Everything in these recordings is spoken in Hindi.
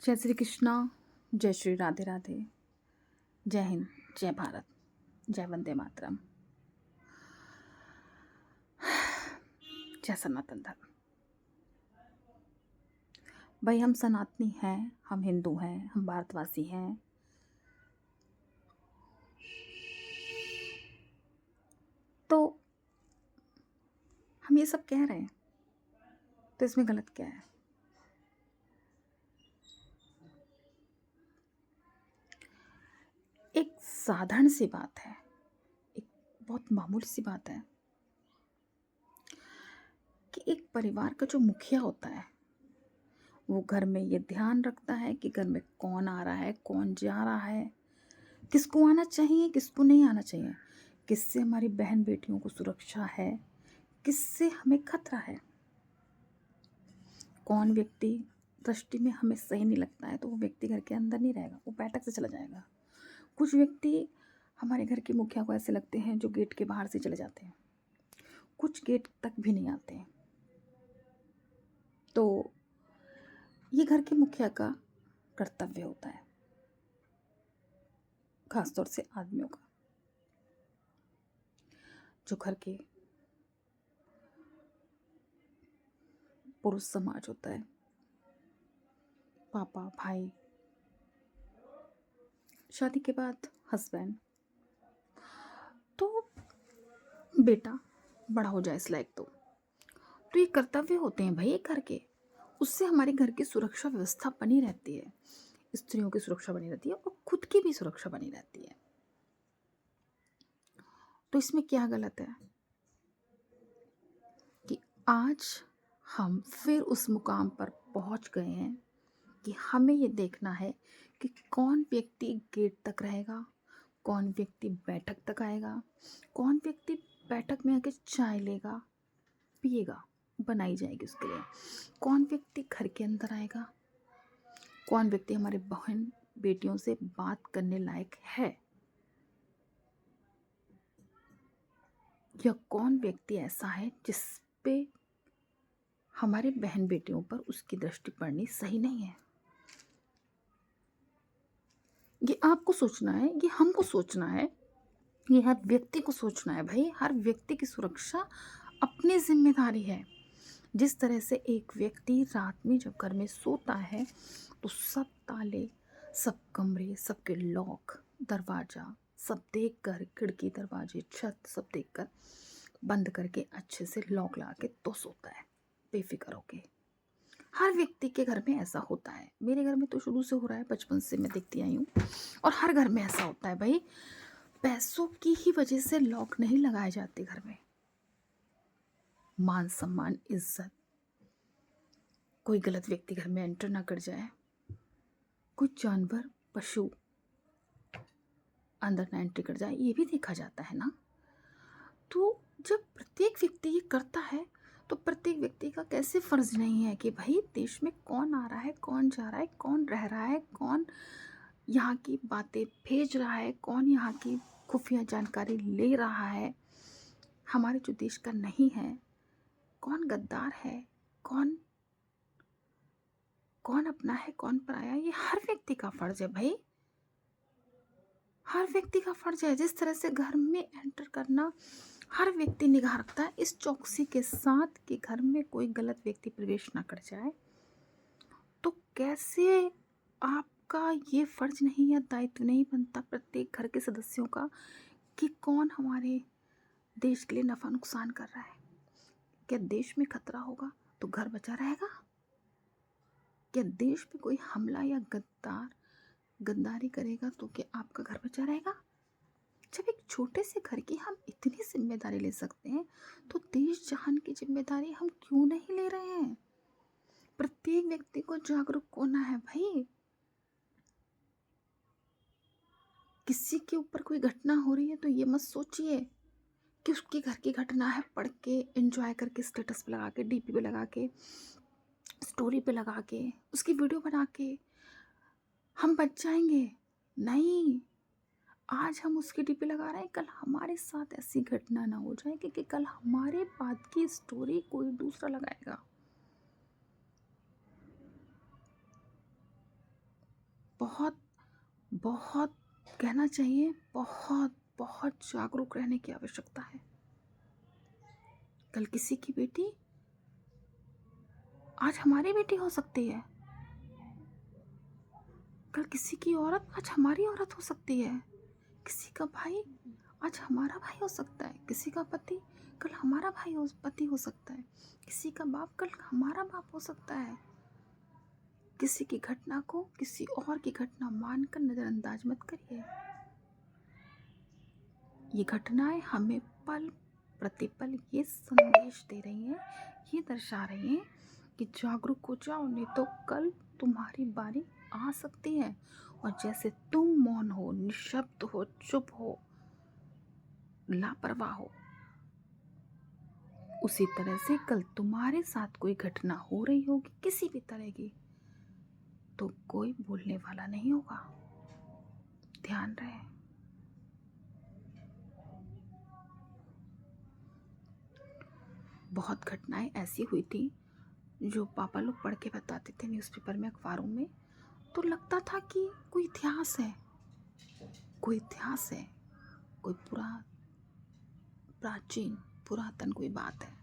जय श्री कृष्णा, जय श्री राधे राधे, जय हिंद, जय भारत, जय वंदे मातरम, जय सनातन धर्म। भाई हम सनातनी हैं, हम हिंदू हैं, हम भारतवासी हैं। तो हम ये सब कह रहे हैं तो इसमें गलत क्या है? एक साधारण सी बात है, एक बहुत मामूली सी बात है कि एक परिवार का जो मुखिया होता है वो घर में ये ध्यान रखता है कि घर में कौन आ रहा है, कौन जा रहा है, किसको आना चाहिए, किसको नहीं आना चाहिए, किससे हमारी बहन बेटियों को सुरक्षा है, किससे हमें खतरा है। कौन व्यक्ति दृष्टि में हमें सही नहीं लगता है तो वो व्यक्ति घर के अंदर नहीं रहेगा, वो बैठक से चला जाएगा। कुछ व्यक्ति हमारे घर के मुखिया को ऐसे लगते हैं जो गेट के बाहर से चले जाते हैं, कुछ गेट तक भी नहीं आते हैं। तो ये घर के मुखिया का कर्तव्य होता है, खासतौर से आदमियों का। जो घर के पुरुष समाज होता है, पापा, भाई, शादी के बाद हस्बैंड, तो बेटा बड़ा हो जाए इस लायक तो ये कर्तव्य होते हैं भाई एक घर के। उससे हमारे घर की सुरक्षा व्यवस्था बनी रहती है, स्त्रियों की सुरक्षा बनी रहती है और खुद की भी सुरक्षा बनी रहती है। तो इसमें क्या गलत है कि आज हम फिर उस मुकाम पर पहुंच गए हैं कि हमें ये देखना है कि कौन व्यक्ति गेट तक रहेगा, कौन व्यक्ति बैठक तक आएगा, कौन व्यक्ति बैठक में आके चाय लेगा, पिएगा, बनाई जाएगी उसके लिए, कौन व्यक्ति घर के अंदर आएगा, कौन व्यक्ति हमारे बहन बेटियों से बात करने लायक है, या कौन व्यक्ति ऐसा है जिस पे हमारे बहन बेटियों पर उसकी दृष्टि पड़नी सही नहीं है। ये आपको सोचना है, ये हमको सोचना है, ये हर व्यक्ति को सोचना है। भाई हर व्यक्ति की सुरक्षा अपनी जिम्मेदारी है। जिस तरह से एक व्यक्ति रात में जब घर में सोता है तो सब ताले, सब कमरे, सबके लॉक, दरवाज़ा सब देखकर, खिड़की, दरवाजे, छत सब देखकर बंद करके अच्छे से लॉक लगा के तो सोता है बेफिक्र होके। हर व्यक्ति के घर में ऐसा होता है। मेरे घर में तो शुरू से हो रहा है, बचपन से मैं देखती आई हूँ और हर घर में ऐसा होता है। भाई पैसों की ही वजह से लॉक नहीं लगाए जाते घर में। मान सम्मान, इज्जत, कोई गलत व्यक्ति घर में एंटर ना कर जाए, कोई जानवर, पशु अंदर ना एंट्री कर जाए, ये भी देखा जाता है ना। तो जब प्रत्येक व्यक्ति ये करता है तो प्रत्येक व्यक्ति का कैसे फर्ज नहीं है कि भाई देश में कौन आ रहा है, कौन जा रहा है, कौन रह रहा है, कौन यहाँ की बातें भेज रहा है, कौन यहाँ की खुफिया जानकारी ले रहा है, हमारे जो देश का नहीं है, कौन गद्दार है, कौन कौन अपना है, कौन पराया, ये हर व्यक्ति का फर्ज है। भाई हर व्यक्ति का फर्ज है। जिस तरह से घर में एंटर करना हर व्यक्ति निगाह रखता है इस चौकसी के साथ कि घर में कोई गलत व्यक्ति प्रवेश ना कर जाए, तो कैसे आपका ये फर्ज नहीं या दायित्व नहीं बनता प्रत्येक घर के सदस्यों का कि कौन हमारे देश के लिए नफा नुकसान कर रहा है? क्या देश में खतरा होगा तो घर बचा रहेगा? क्या देश पे कोई हमला या गद्दारी करेगा तो क्या आपका घर बचा रहेगा? जब एक छोटे से घर की हम इतनी जिम्मेदारी ले सकते हैं तो देश जहान की जिम्मेदारी हम क्यों नहीं ले रहे हैं? प्रत्येक व्यक्ति को जागरूक होना है। भाई किसी के ऊपर कोई घटना हो रही है तो ये मत सोचिए कि उसके घर की घटना है, पढ़ के एंजॉय करके स्टेटस पे लगा के, डीपी पे लगा के, स्टोरी पे लगा के, उसकी वीडियो बना के हम बच जाएंगे। नहीं, आज हम उसकी डीपी लगा रहे हैं, कल हमारे साथ ऐसी घटना ना हो जाए कि कल हमारे बात की स्टोरी कोई दूसरा लगाएगा। बहुत बहुत कहना चाहिए, बहुत बहुत जागरूक रहने की आवश्यकता है। कल किसी की बेटी आज हमारी बेटी हो सकती है, कल किसी की औरत आज हमारी औरत हो सकती है, किसी का भाई आज हमारा भाई हो सकता है, किसी का पति कल हमारा पति हो सकता है, किसी का बाप कल हमारा बाप हो सकता है। किसी की घटना को किसी और की घटना मानकर नजरअंदाज मत करिए। ये घटनाएं हमें पल प्रतिपल ये संदेश दे रही हैं, ये दर्शा रही हैं कि जागरूक हो जाओ, नहीं तो कल तुम्हारी बारी आ सकती है। और जैसे तुम मौन हो, निशब्द हो, चुप हो, लापरवाह हो, उसी तरह से कल तुम्हारे साथ कोई घटना हो रही होगी किसी भी तरह की, तो कोई बोलने वाला नहीं होगा। ध्यान रहे। बहुत घटनाएं ऐसी हुई थी जो पापा लोग पढ़ के बताते थे न्यूज़पेपर में, अखबारों में, तो लगता था कि कोई इतिहास है, कोई इतिहास है, कोई प्राचीन पुरातन कोई बात है।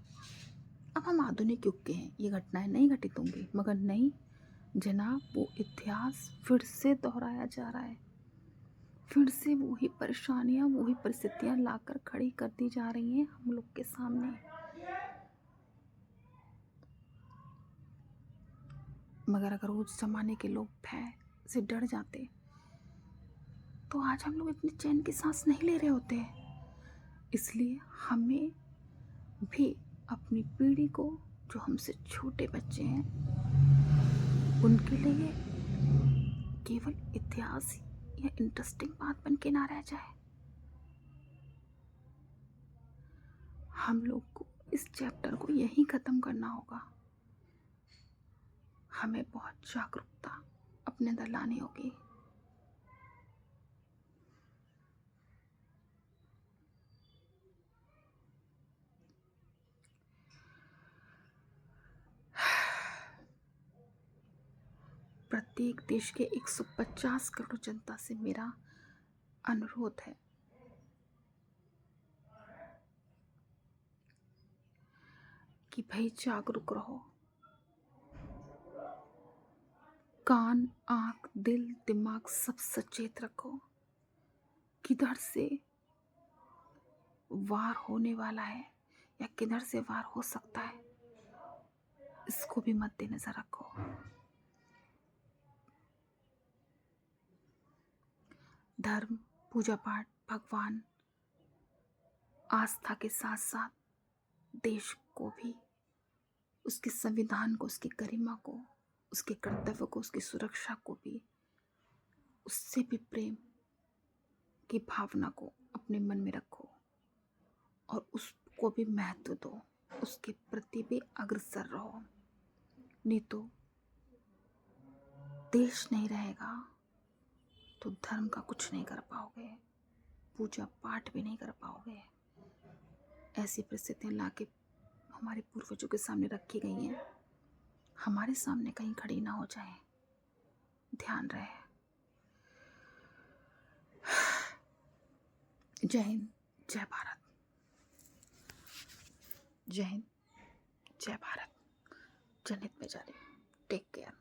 अब हम आधुनिक युग के हैं, ये घटनाएं नहीं घटित होंगी, मगर नहीं जनाब, वो इतिहास फिर से दोहराया जा रहा है। फिर से वही परेशानियां, वही परिस्थितियां लाकर खड़ी कर दी जा रही हैं हम लोग के सामने। मगर अगर उस जमाने के लोग भय से डर जाते तो आज हम लोग इतनी चैन की सांस नहीं ले रहे होते। इसलिए हमें भी अपनी पीढ़ी को, जो हमसे छोटे बच्चे हैं, उनके लिए केवल इतिहास या इंटरेस्टिंग बात बन के ना रह जाए। हम लोग को इस चैप्टर को यहीं ख़त्म करना होगा। हमें बहुत जागरूकता अपने अंदर लानी होगी। प्रत्येक देश के 150 करोड़ जनता से मेरा अनुरोध है कि भाई जागरूक रहो। कान, आँख, दिल, दिमाग सब सचेत रखो। किधर से वार होने वाला है या किधर से वार हो सकता है, इसको भी मद्देनजर रखो। धर्म, पूजा पाठ, भगवान, आस्था के साथ साथ देश को भी, उसके संविधान को, उसकी गरिमा को, उसके कर्तव्य को, उसकी सुरक्षा को भी, उससे भी प्रेम की भावना को अपने मन में रखो और उसको भी महत्व दो, उसके प्रति भी अग्रसर रहो। नहीं तो देश नहीं रहेगा तो धर्म का कुछ नहीं कर पाओगे, पूजा पाठ भी नहीं कर पाओगे। ऐसी परिस्थितियां लाके हमारे पूर्वजों के सामने रखी गई हैं, हमारे सामने कहीं खड़ी ना हो जाए। ध्यान रहे। जय हिंद, जय भारत। जय हिंद, जय भारत। जनहित में जारी। Take care.